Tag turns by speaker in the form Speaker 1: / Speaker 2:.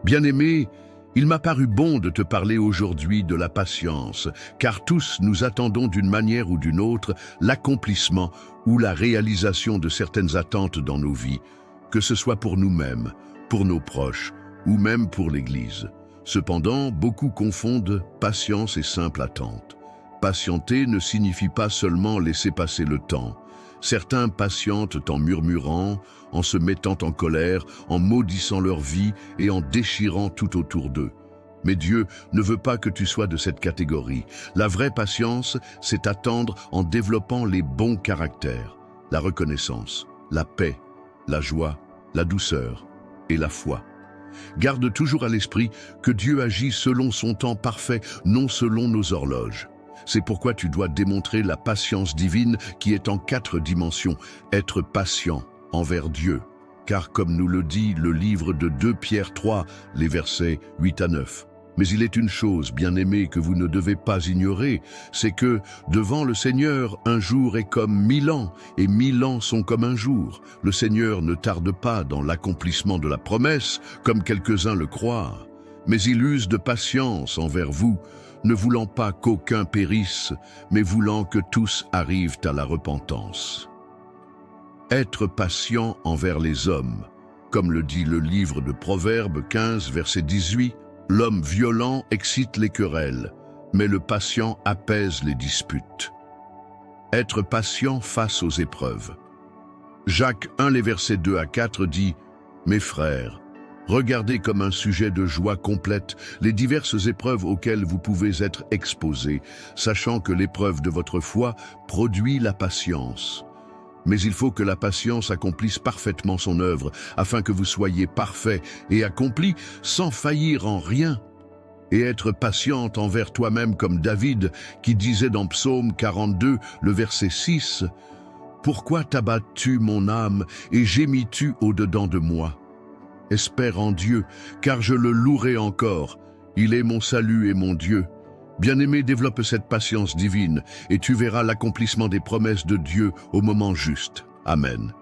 Speaker 1: Bien-aimé, il m'a paru bon de te parler aujourd'hui de la patience, car tous nous attendons d'une manière ou d'une autre l'accomplissement ou la réalisation de certaines attentes dans nos vies, que ce soit pour nous-mêmes, pour nos proches ou même pour l'Église. Cependant, beaucoup confondent patience et simple attente. Patienter ne signifie pas seulement laisser passer le temps. Certains patientent en murmurant, en se mettant en colère, en maudissant leur vie et en déchirant tout autour d'eux. Mais Dieu ne veut pas que tu sois de cette catégorie. La vraie patience, c'est attendre en développant les bons caractères, la reconnaissance, la paix, la joie, la douceur et la foi. Garde toujours à l'esprit que Dieu agit selon son temps parfait, non selon nos horloges. C'est pourquoi tu dois démontrer la patience divine qui est en 4 dimensions. Être patient envers Dieu. Car comme nous le dit le livre de 2 Pierre 3, les versets 8 à 9. Mais il est une chose, bien-aimée, que vous ne devez pas ignorer, c'est que, devant le Seigneur, un jour est comme 1000 ans, et 1000 ans sont comme un jour. Le Seigneur ne tarde pas dans l'accomplissement de la promesse, comme quelques-uns le croient, mais il use de patience envers vous, ne voulant pas qu'aucun périsse, mais voulant que tous arrivent à la repentance. Être patient envers les hommes, comme le dit le livre de Proverbes 15, verset 18, l'homme violent excite les querelles, mais le patient apaise les disputes. Être patient face aux épreuves. Jacques 1, les versets 2 à 4 dit « Mes frères, regardez comme un sujet de joie complète les diverses épreuves auxquelles vous pouvez être exposés, sachant que l'épreuve de votre foi produit la patience. Mais il faut que la patience accomplisse parfaitement son œuvre, afin que vous soyez parfaits et accomplis sans faillir en rien. Et être patiente envers toi-même comme David, qui disait dans Psaume 42, le verset 6, « Pourquoi t'abattes-tu mon âme et gémis-tu au-dedans de moi ? Espère en Dieu, car je le louerai encore. Il est mon salut et mon Dieu. » Bien-aimé, développe cette patience divine et tu verras l'accomplissement des promesses de Dieu au moment juste. Amen.